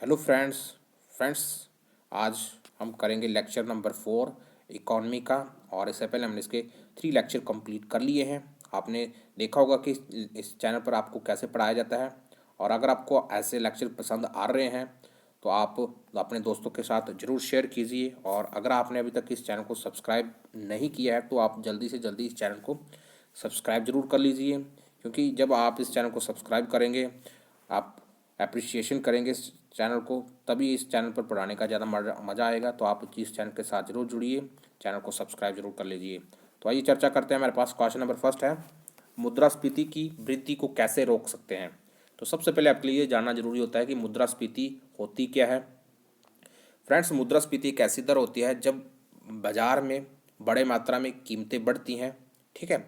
Hello friends. Friends, आज हम करेंगे लेक्चर नंबर 4 इकॉनमी का। और इससे पहले हमने इसके 3 लेक्चर कंप्लीट कर लिए हैं। आपने देखा होगा कि इस चैनल पर आपको कैसे पढ़ाया जाता है। और अगर आपको ऐसे लेक्चर पसंद आ रहे हैं तो आप अपने दोस्तों के साथ ज़रूर शेयर कीजिए। और अगर आपने अभी तक इस चैनल को सब्सक्राइब नहीं किया है तो आप जल्दी से जल्दी इस चैनल को सब्सक्राइब ज़रूर कर लीजिए, क्योंकि जब आप इस चैनल को सब्सक्राइब करेंगे, आप अप्रिशिएशन करेंगे इस चैनल को, तभी इस चैनल पर पढ़ाने का ज़्यादा मज़ा आएगा। तो आप इस चैनल के साथ जरूर जुड़िए, चैनल को सब्सक्राइब जरूर कर लीजिए। तो आइए चर्चा करते हैं। हमारे पास क्वेश्चन नंबर फर्स्ट है, मुद्रास्फीति की वृद्धि को कैसे रोक सकते हैं। तो सबसे पहले आपके लिए ये जानना जरूरी होता है कि मुद्रास्फीति होती क्या है। फ्रेंड्स, मुद्रास्फीति एक ऐसी दर होती है जब बाजार में बड़े मात्रा में कीमतें बढ़ती हैं। ठीक है,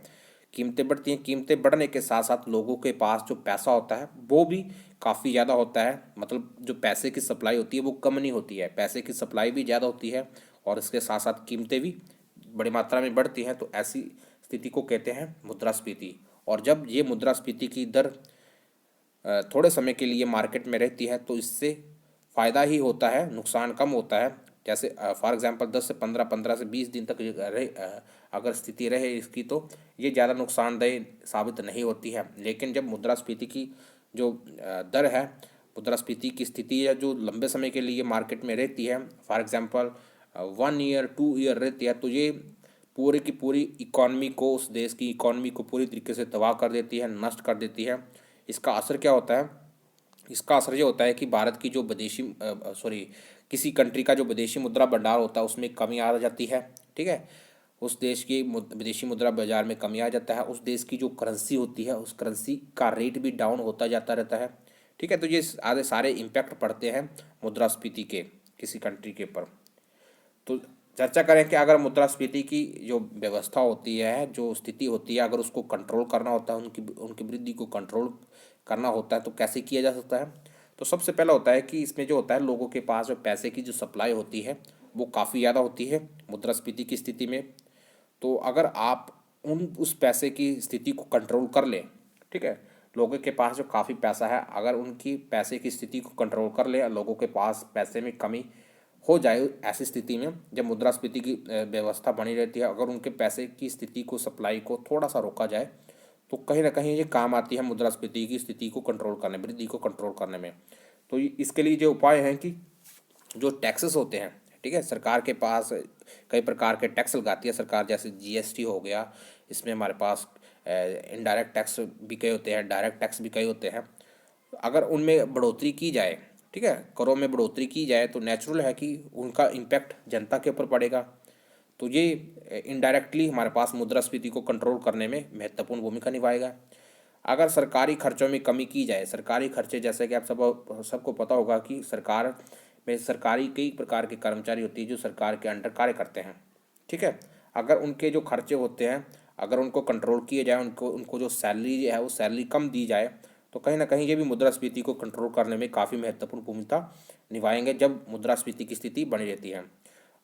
कीमतें बढ़ती हैं, कीमतें बढ़ने के साथ साथ लोगों के पास जो पैसा होता है वो भी काफ़ी ज़्यादा होता है। मतलब जो पैसे की सप्लाई होती है वो कम नहीं होती है, पैसे की सप्लाई भी ज़्यादा होती है और इसके साथ साथ कीमतें भी बड़ी मात्रा में बढ़ती हैं। तो ऐसी स्थिति को कहते हैं मुद्रास्फीति। और जब ये मुद्रास्फीति की दर थोड़े समय के लिए मार्केट में रहती है तो इससे फ़ायदा ही होता है, नुकसान कम होता है। जैसे फॉर एग्जांपल 10 से 15, 15 से 20 दिन तक अगर स्थिति रहे इसकी तो ये ज़्यादा नुकसानदेह साबित नहीं होती है। लेकिन जब मुद्रास्फीति की जो दर है, मुद्रास्फीति की स्थिति है जो लंबे समय के लिए मार्केट में रहती है, फॉर एग्जांपल 1 ईयर 2 ईयर रहती है, तो ये पूरी की पूरी इकॉनमी को, उस देश की इकॉनमी को पूरी तरीके से तबाह कर देती है, नष्ट कर देती है। इसका असर क्या होता है? इसका असर ये होता है कि भारत की जो विदेशी सॉरी किसी कंट्री का जो विदेशी मुद्रा भंडार होता है उसमें कमी आ जाती है। ठीक है, उस देश की विदेशी मुद्रा बाजार में कमी आ जाता है। उस देश की जो करेंसी होती है उस करेंसी का रेट भी डाउन होता जाता रहता है। ठीक है, तो ये आधे सारे इम्पैक्ट पड़ते हैं मुद्रास्फीति के किसी कंट्री के ऊपर। तो चर्चा करें कि अगर मुद्रास्फीति की जो व्यवस्था होती है, जो स्थिति होती है, अगर उसको कंट्रोल करना होता है, उनकी उनकी वृद्धि को कंट्रोल करना होता है तो कैसे किया जा सकता है। तो सबसे पहला होता है कि इसमें जो होता है लोगों के पास जो पैसे की जो सप्लाई होती है वो काफ़ी ज़्यादा होती है मुद्रास्फीति की स्थिति में। तो अगर आप उस पैसे की स्थिति को कंट्रोल कर लें, ठीक है, लोगों के पास जो काफ़ी पैसा है, अगर उनकी पैसे की स्थिति को कंट्रोल कर ले, लोगों के पास पैसे में कमी हो जाए, ऐसी स्थिति में जब मुद्रास्फीति की व्यवस्था बनी रहती है, अगर उनके पैसे की स्थिति को, सप्लाई को थोड़ा सा रोका जाए तो कहीं ना कहीं ये काम आती है मुद्रास्फीति की स्थिति को कंट्रोल करने, वृद्धि को कंट्रोल करने में। तो इसके लिए जो उपाय हैं कि जो टैक्सेस होते हैं, ठीक है, सरकार के पास कई प्रकार के टैक्स लगाती है सरकार, जैसे जीएसटी हो गया, इसमें हमारे पास इनडायरेक्ट टैक्स भी कई होते हैं, डायरेक्ट टैक्स भी कई होते हैं। अगर उनमें बढ़ोतरी की जाए, ठीक है, करों में बढ़ोतरी की जाए तो नेचुरल है कि उनका इम्पैक्ट जनता के ऊपर पड़ेगा। तो ये इनडायरेक्टली हमारे पास मुद्रास्फीति को कंट्रोल करने में महत्वपूर्ण भूमिका निभाएगा। अगर सरकारी खर्चों में कमी की जाए, सरकारी खर्चे जैसे कि आप सबको पता होगा कि सरकार में सरकारी कई प्रकार के कर्मचारी होती है जो सरकार के अंडर कार्य करते हैं। ठीक है, अगर उनके जो खर्चे होते हैं, अगर उनको कंट्रोल किए जाए, उनको उनको जो सैलरी है वो सैलरी कम दी जाए, तो कहीं ना कहीं ये भी मुद्रास्फीति को कंट्रोल करने में काफ़ी महत्वपूर्ण भूमिका निभाएंगे जब मुद्रास्फीति की स्थिति बनी रहती है।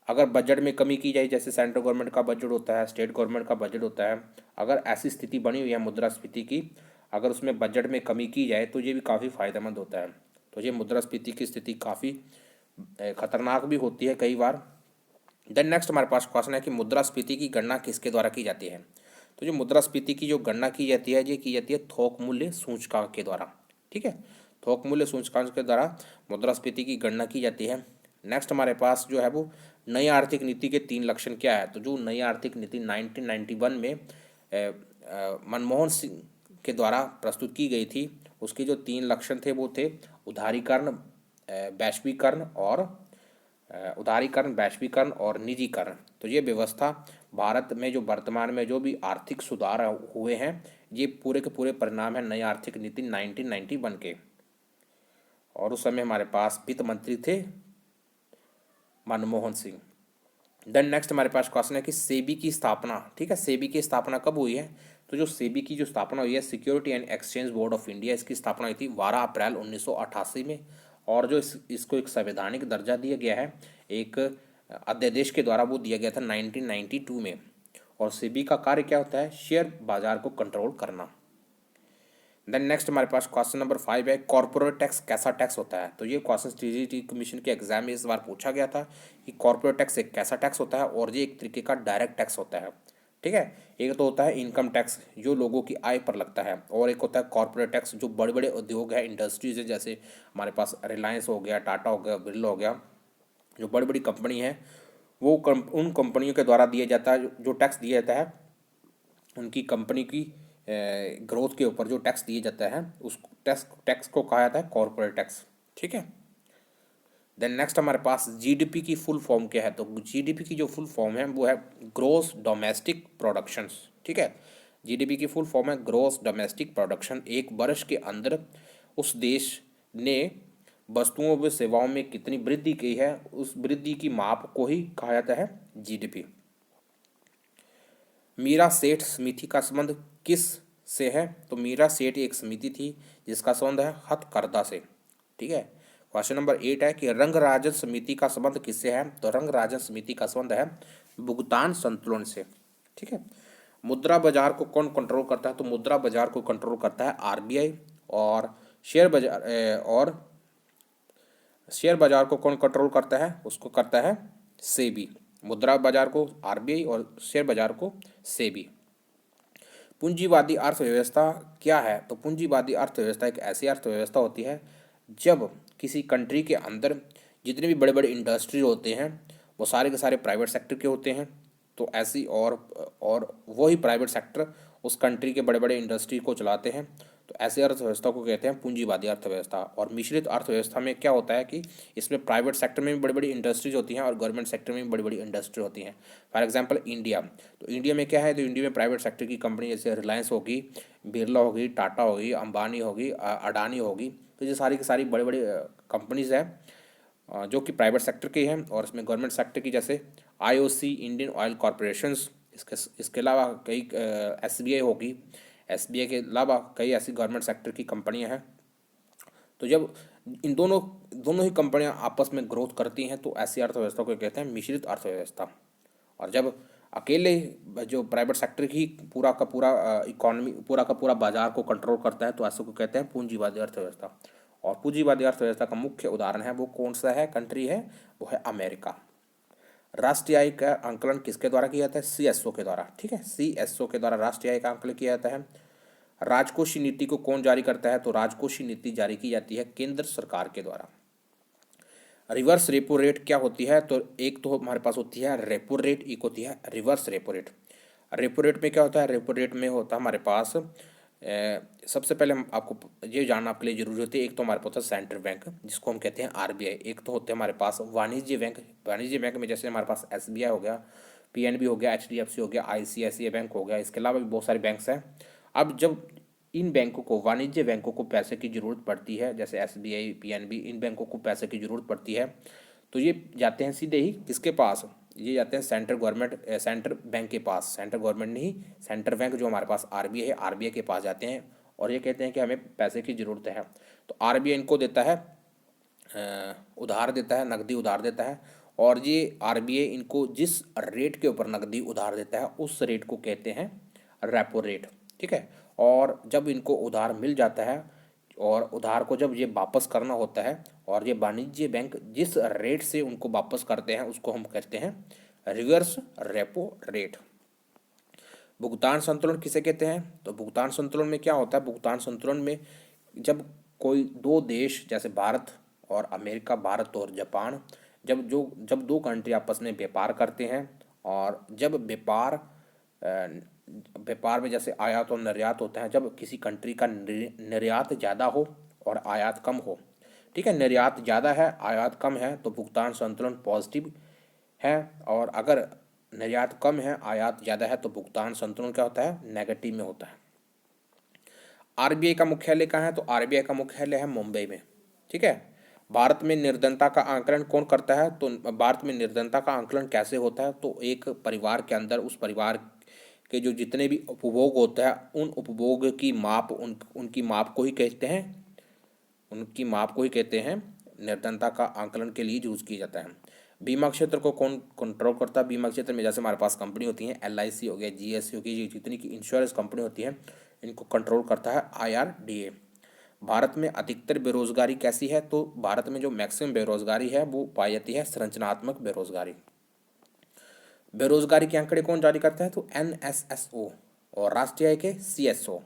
अगर बजट में कमी की जाए, जैसे सेंट्रल गवर्नमेंट का बजट होता है, स्टेट गवर्नमेंट का बजट होता है, अगर ऐसी स्थिति बनी हुई है मुद्रास्फीति की, अगर उसमें बजट में कमी की जाए तो ये भी काफ़ी फायदेमंद होता है। तो ये मुद्रास्फीति की स्थिति काफ़ी खतरनाक भी होती है कई बार। देन नेक्स्ट हमारे पास क्वेश्चन है कि मुद्रास्फीति की गणना किसके द्वारा की जाती है। तो जो मुद्रास्फीति की जो गणना की जाती है, ये की जाती है थोक मूल्य सूचकांक के द्वारा। ठीक है, थोक मूल्य सूचकांक के द्वारा मुद्रास्फीति की गणना की जाती है। नेक्स्ट हमारे पास जो है वो नई आर्थिक नीति के 3 लक्षण क्या है। तो जो नई आर्थिक नीति 1991 में मनमोहन सिंह के द्वारा प्रस्तुत की गई थी, उसके जो 3 लक्षण थे वो थे उदारीकरण, वैश्वीकरण और उदारीकरण, वैश्वीकरण और निजीकरण। तो ये व्यवस्था भारत में जो वर्तमान में जो भी आर्थिक सुधार हुए हैं, ये पूरे के पूरे परिणाम है नई आर्थिक नीति 1991 के। और उस समय हमारे पास वित्त मंत्री थे मनमोहन सिंह। देन नेक्स्ट हमारे पास क्वेश्चन है कि सेबी की स्थापना, ठीक है, सेबी की स्थापना कब हुई है। तो जो सेबी की जो स्थापना हुई है, security and exchange board of India, इसकी स्थापना हुई थी 12 अप्रैल 1988 में। और जो इसको एक संवैधानिक दर्जा दिया गया है, एक अध्यादेश के द्वारा वो दिया गया था 1992 में। और सेबी का कार्य क्या होता है? शेयर बाजार को कंट्रोल करना। देन नेक्स्ट हमारे पास क्वेश्चन नंबर 5 है, कॉर्पोरेट टैक्स कैसा टैक्स होता है। तो ये क्वेश्चन टीजीटी कमीशन के एग्जाम में इस बार पूछा गया था कि कॉर्पोरेट टैक्स एक कैसा टैक्स होता है, और ये एक तरीके का डायरेक्ट टैक्स होता है। ठीक है, एक तो होता है इनकम टैक्स जो लोगों की आय पर लगता है, और एक होता है कॉर्पोरेट टैक्स जो बड़े बड़े उद्योग है, इंडस्ट्रीज है, जैसे हमारे पास रिलायंस हो गया, टाटा हो गया, बिरला हो गया, जो बड़ी बड़ी कंपनी है, वो उन कंपनियों के द्वारा दिया जाता है जो टैक्स दिया जाता है, उनकी कंपनी की ग्रोथ के ऊपर जो टैक्स दिया जाता है उस टैक्स टैक्स को कहा जाता है कॉर्पोरेट टैक्स। ठीक है, देन नेक्स्ट हमारे पास जीडीपी की फुल फॉर्म क्या है। तो जीडीपी की जो फुल फॉर्म है वो है ग्रोस डोमेस्टिक प्रोडक्शंस। ठीक है, जीडीपी की फुल फॉर्म है ग्रोस डोमेस्टिक प्रोडक्शन। एक वर्ष के अंदर उस देश ने वस्तुओं व सेवाओं में कितनी वृद्धि की है, उस वृद्धि की माप को ही कहा जाता है जीडीपी। मीरा सेठ समिति का संबंध किस से है। तो मीरा सेठ एक समिति थी जिसका संबंध है हथकरघा से। ठीक है, क्वेश्चन नंबर 8 है कि रंगराजन समिति का संबंध किससे है। तो रंगराजन समिति का संबंध है भुगतान संतुलन से। ठीक है, मुद्रा बाजार को कौन कंट्रोल करता है। तो मुद्रा बाजार को कंट्रोल करता है आरबीआई, और शेयर बाजार शेयर बाजार को कौन कंट्रोल करता है, उसको करता है सेबी। मुद्रा बाजार को आरबीआई और शेयर बाजार को सेबी। पूंजीवादी अर्थव्यवस्था क्या है। तो पूंजीवादी अर्थव्यवस्था एक ऐसी अर्थव्यवस्था होती है जब किसी कंट्री के अंदर जितने भी बड़े बड़े इंडस्ट्री होते हैं वो सारे के सारे प्राइवेट सेक्टर के होते हैं। तो ऐसी और वही प्राइवेट सेक्टर उस कंट्री के बड़े बड़े इंडस्ट्री को चलाते हैं। तो ऐसी अर्थव्यवस्था को कहते हैं पूंजीवादी अर्थव्यवस्था। और मिश्रित अर्थव्यवस्था में क्या होता है कि इसमें प्राइवेट सेक्टर में भी बड़ी बड़ी इंडस्ट्रीज होती हैं और गवर्नमेंट सेक्टर में भी बड़ी बड़ी इंडस्ट्री होती हैं। फॉर एग्जांपल इंडिया, तो इंडिया में क्या है, तो इंडिया में प्राइवेट सेक्टर की कंपनी जैसे रिलायंस होगी, बिरला होगी, टाटा होगी, अंबानी होगी, अडानी होगी। तो ये सारी की सारी बड़ी बड़ी कंपनीज हैं जो कि प्राइवेट सेक्टर की हैं। और इसमें गवर्नमेंट सेक्टर की जैसे आईओसी, इंडियन ऑयल कॉरपोरेशंस, इसके अलावा कई एसबीआई होगी, एसबीआई के अलावा कई ऐसी गवर्नमेंट सेक्टर की कंपनियां हैं। तो जब इन दोनों दोनों ही कंपनियां आपस में ग्रोथ करती हैं तो ऐसी अर्थव्यवस्था को कहते हैं मिश्रित अर्थव्यवस्था। और जब अकेले जो प्राइवेट सेक्टर ही पूरा का पूरा इकोनॉमी, पूरा का पूरा बाजार को कंट्रोल करता है तो ऐसे को कहते हैं पूंजीवादी अर्थव्यवस्था। और पूंजीवादी अर्थव्यवस्था का मुख्य उदाहरण है वो कौन सा है, कंट्री है, वो है अमेरिका। राष्ट्रीय आय का आंकलन किसके द्वारा किया जाता है, सीएसओ के द्वारा। ठीक है, सीएसओ के द्वारा राष्ट्रीय आय का आंकलन किया जाता है। राजकोषीय नीति को कौन जारी करता है। तो राजकोषीय नीति जारी की जाती है केंद्र सरकार के द्वारा। रिवर्स रेपो रेट क्या होती है। तो एक तो हमारे पास होती है रेपो रेट, एक होती है reverse repo rate. Repo rate में क्या होता है, रेपो रेट में होता है हमारे पास सबसे पहले हम आपको ये जानना आपके लिए जरूरी होती है, एक तो हमारे पास होता है सेंट्रल बैंक जिसको हम कहते हैं आरबीआई, एक तो होते हैं हमारे पास वाणिज्य बैंक। वाणिज्य बैंक में जैसे हमारे पास एसबीआई हो गया, पीएनबी हो गया, एचडीएफसी हो गया, आईसीआईसीआई बैंक हो गया, इसके अलावा भी बहुत सारे बैंक्स हैं। अब जब इन बैंकों को, वाणिज्य बैंकों को पैसे की ज़रूरत पड़ती है, जैसे एसबीआई, पीएनबी, इन बैंकों को पैसे की ज़रूरत पड़ती है, तो ये जाते हैं सीधे ही किसके पास, ये जाते हैं सेंट्रल बैंक के पास। सेंट्रल गवर्नमेंट नहीं, सेंट्रल बैंक जो हमारे पास आरबीआई है, आरबीआई के पास जाते हैं और ये कहते हैं कि हमें पैसे की ज़रूरत है। तो आरबीआई इनको देता है, उधार देता है, नकदी उधार देता है। और ये आरबीआई इनको जिस रेट के ऊपर नकदी उधार देता है उस रेट को कहते हैं रेपो रेट। ठीक है, और जब इनको उधार मिल जाता है और उधार को जब ये वापस करना होता है और ये वाणिज्य बैंक जिस रेट से उनको वापस करते हैं उसको हम कहते हैं रिवर्स रेपो रेट। भुगतान संतुलन किसे कहते हैं। तो भुगतान संतुलन में क्या होता है, भुगतान संतुलन में जब कोई दो देश जैसे भारत और अमेरिका, भारत और जापान, जब दो कंट्री आपस में व्यापार करते हैं और जब व्यापार में जैसे आयात और निर्यात होता है, जब किसी कंट्री का निर्यात ज़्यादा हो और आयात कम हो, ठीक है, निर्यात ज़्यादा है आयात कम है तो भुगतान संतुलन पॉजिटिव है। और अगर निर्यात कम है आयात ज़्यादा है तो भुगतान संतुलन क्या होता है, नेगेटिव में होता है। आरबीआई का मुख्यालय कहाँ है। तो आरबीआई का मुख्यालय है मुंबई में। ठीक है, भारत में निर्धनता का आंकलन कौन करता है। तो भारत में निर्धनता का आंकलन कैसे होता है, तो एक परिवार के अंदर उस परिवार के जो जितने भी उपभोग होता है उन उपभोग की माप, उनकी माप को ही कहते हैं, उनकी माप को ही कहते हैं निर्धनता का आंकलन के लिए यूज किया जाता है। बीमा क्षेत्र को कौन कंट्रोल करता है। बीमा क्षेत्र में जैसे हमारे पास कंपनी होती हैं, एलआईसी हो गया, जीएससी हो गई, जितनी की इंश्योरेंस कंपनी होती है इनको कंट्रोल करता है IRDA। भारत में अधिकतर बेरोजगारी कैसी है, तो भारत में जो मैक्सिमम बेरोजगारी है वो पाई जाती है संरचनात्मक बेरोजगारी। बेरोजगारी के आंकड़े कौन जारी करता है, तो NSSO और राष्ट्रीय आय के CSO।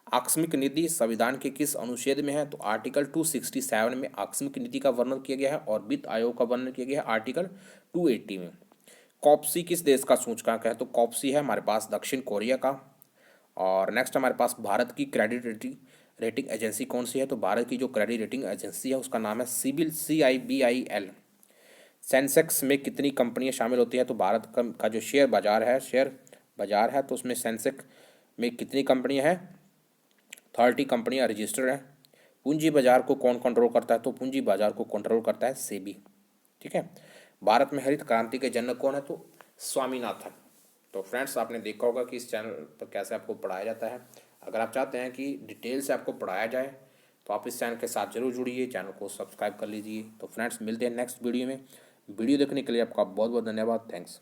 आकस्मिक नीति संविधान के किस अनुच्छेद में है, तो आर्टिकल 267 में आकस्मिक नीति का वर्णन किया गया है और वित्त आयोग का वर्णन किया गया है आर्टिकल 280 में। कॉप्सी किस देश का सूचकांक है, तो कॉप्सी है हमारे पास दक्षिण कोरिया का। और नेक्स्ट हमारे पास भारत की क्रेडिट रेटिंग एजेंसी कौन सी है, तो भारत की जो क्रेडिट रेटिंग एजेंसी है उसका नाम है सिबिल CIBIL। सेंसेक्स में कितनी कंपनियां शामिल होती हैं, तो भारत का जो शेयर बाजार है तो उसमें सेंसेक्स में कितनी कंपनियां हैं, 30 कंपनियां रजिस्टर्ड हैं। पूंजी बाजार को कौन कंट्रोल करता है, तो पूंजी बाजार को कंट्रोल करता है सेबी। ठीक है। भारत में हरित क्रांति के जनक कौन है, तो स्वामीनाथन। तो फ्रेंड्स आपने देखा होगा कि इस चैनल पर कैसे आपको पढ़ाया जाता है। अगर आप चाहते हैं कि डिटेल से आपको पढ़ाया जाए तो आप इस चैनल के साथ जरूर जुड़िए, चैनल को सब्सक्राइब कर लीजिए। तो फ्रेंड्स मिलते हैं नेक्स्ट वीडियो में। वीडियो देखने के लिए आपका बहुत बहुत धन्यवाद। थैंक्स।